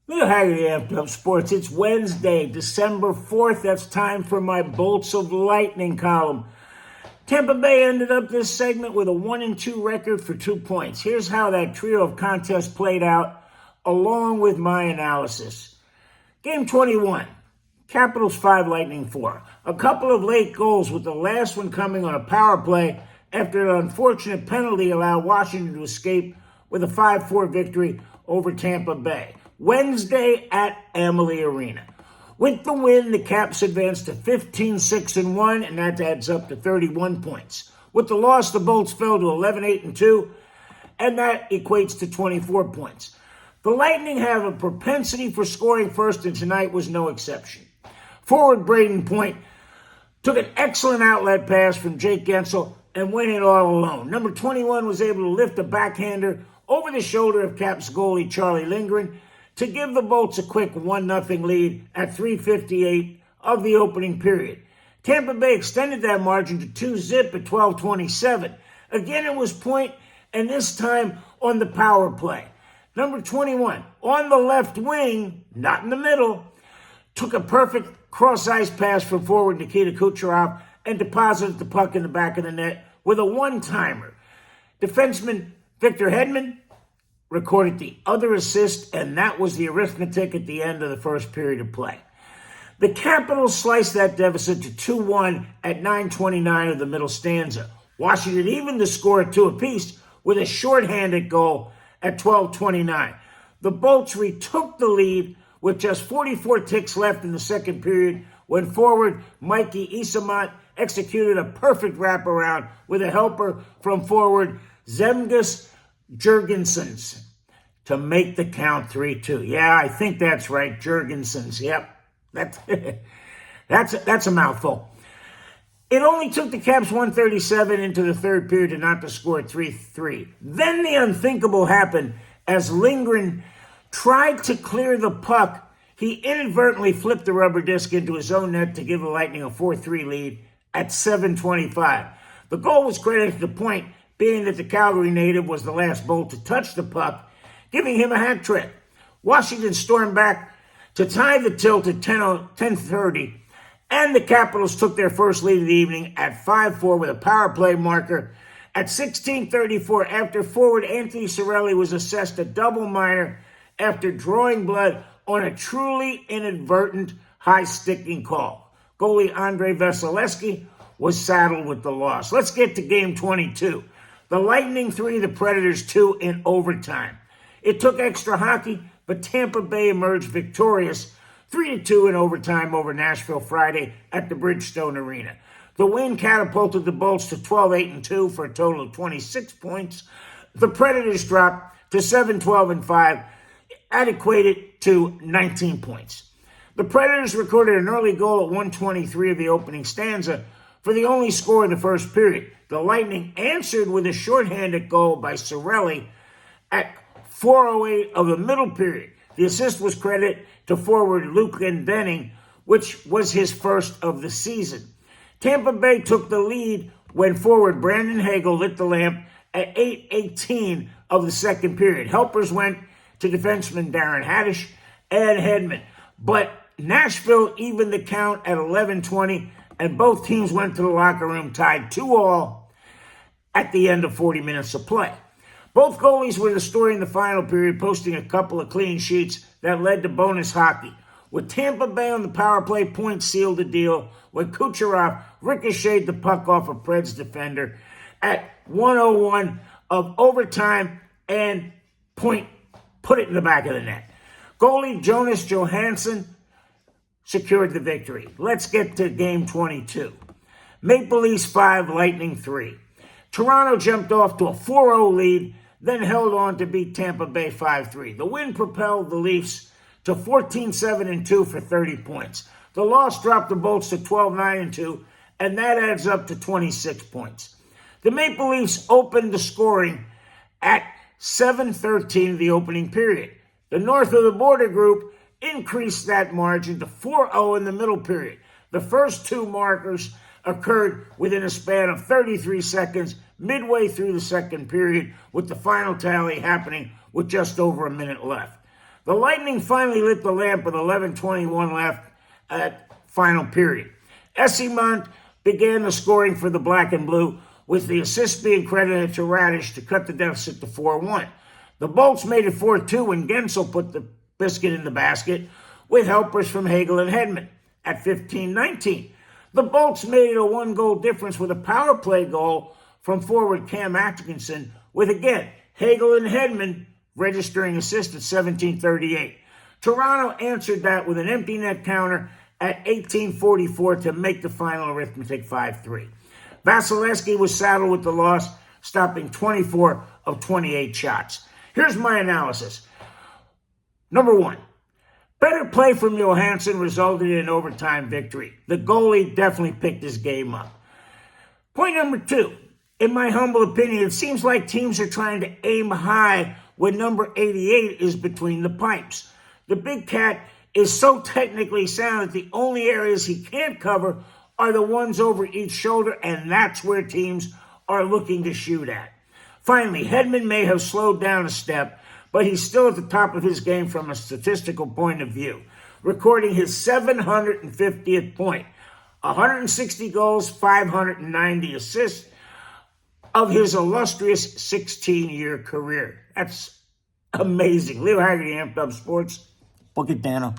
Little Haggerty Amped Up Sports. It's Wednesday, December 4th. That's time for my Bolts of Lightning column. Tampa Bay ended up this segment with a 1-2 record for 2 points. Here's how that trio of contests played out, along with my analysis. Game 21, Capitals 5, Lightning 4. A couple of late goals, with the last one coming on a power play after an unfortunate penalty allowed Washington to escape with a 5-4 victory over Tampa Bay. Wednesday at Amalie Arena. With the win, the Caps advanced to 15-6-1, and that adds up to 31 points. With the loss, the Bolts fell to 11-8-2, and that equates to 24 points. The Lightning have a propensity for scoring first, and tonight was no exception. Forward Braden Point took an excellent outlet pass from Jake Gensel and went in all alone. Number 21 was able to lift a backhander over the shoulder of Caps goalie Charlie Lindgren to give the Bolts a quick 1-0 lead at 3:58 of the opening period. Tampa Bay extended that margin to 2-zip at 12:27. Again, it was Point, and this time on the power play. Number 21, on the left wing, not in the middle, took a perfect cross-ice pass from forward Nikita Kucherov and deposited the puck in the back of the net with a one-timer. Defenseman Victor Hedman recorded the other assist, and that was the arithmetic at the end of the first period of play. The Capitals sliced that deficit to 2-1 at 9:29 of the middle stanza. Washington evened the score at 2 apiece with a shorthanded goal at 12:29. The Bolts retook the lead with just 44 ticks left in the second period when forward Mikey Isamont executed a perfect wraparound with a helper from forward Zemgus Jurgensons to make the count 3-2. Yeah, I think that's right, Jurgensons. Yep, that's a mouthful. It only took the Caps 1:37 into the third period to knock the score at 3-3. Then the unthinkable happened as Lindgren tried to clear the puck. He inadvertently flipped the rubber disc into his own net to give the Lightning a 4-3 lead at 7:25. The goal was credited to Point, being that the Calgary native was the last Bolt to touch the puck, giving him a hat trick. Washington stormed back to tie the tilt at 10:30, and the Capitals took their first lead of the evening at 5-4 with a power play marker at 16:34 after forward Anthony Cirelli was assessed a double minor after drawing blood on a truly inadvertent high-sticking call. Goalie Andrei Vasilevsky was saddled with the loss. Let's get to game 22. The Lightning 3, the Predators 2 in overtime. It took extra hockey, but Tampa Bay emerged victorious 3-2 in overtime over Nashville Friday at the Bridgestone Arena. The win catapulted the Bolts to 12-8-2 for a total of 26 points. The Predators dropped to 7-12-5, that equated to 19 points. The Predators recorded an early goal at 1:23 of the opening stanza for the only score in the first period. The Lightning answered with a shorthanded goal by Cirelli at 4:08 of the middle period. The assist was credited to forward Luke Glendening, which was his first of the season. Tampa Bay took the lead when forward Brandon Hagel lit the lamp at 8:18 of the second period. Helpers went to defenseman Darren Haddish and Hedman, but Nashville evened the count at 11:20, and both teams went to the locker room tied 2-2 at the end of 40 minutes of play. Both goalies were the story in the final period, posting a couple of clean sheets that led to bonus hockey. With Tampa Bay on the power play, Point sealed the deal when Kucherov ricocheted the puck off a Preds defender at 1:01 of overtime, and Point put it in the back of the net. Goalie Jonas Johansson secured the victory. Let's get to game 22. Maple Leafs 5, Lightning 3. Toronto jumped off to a 4-0 lead, then held on to beat Tampa Bay 5-3. The win propelled the Leafs to 14-7-2 for 30 points. The loss dropped the Bolts to 12-9-2, and that adds up to 26 points. The Maple Leafs opened the scoring at 7:13 of the opening period. The north of the border group increased that margin to 4-0 in the middle period. The first two markers occurred within a span of 33 seconds midway through the second period, with the final tally happening with just over a minute left. The Lightning finally lit the lamp with 11:21 left at final period. Essimont began the scoring for the Black and Blue, with the assist being credited to Radish to cut the deficit to 4-1. The Bolts made it 4-2 when Gensel put the biscuit in the basket, with helpers from Hagel and Hedman. At 15-19, the Bolts made it a one-goal difference with a power play goal from forward Cam Atkinson, with again Hagel and Hedman registering assist at 17:38. Toronto answered that with an empty net counter at 18:44 to make the final arithmetic 5-3. Vasilevsky was saddled with the loss, stopping 24 of 28 shots. Here's my analysis. Number one, better play from Johansson resulted in an overtime victory. The goalie definitely picked his game up. Point number two, in my humble opinion, it seems like teams are trying to aim high when number 88 is between the pipes. The big cat is so technically sound that the only areas he can't cover are the ones over each shoulder, and that's where teams are looking to shoot at. Finally, Hedman may have slowed down a step, but he's still at the top of his game from a statistical point of view, recording his 750th point, 160 goals, 590 assists of his illustrious 16-year career. That's amazing. Leo Haggerty, Amped Up Sports. Book it, Dano.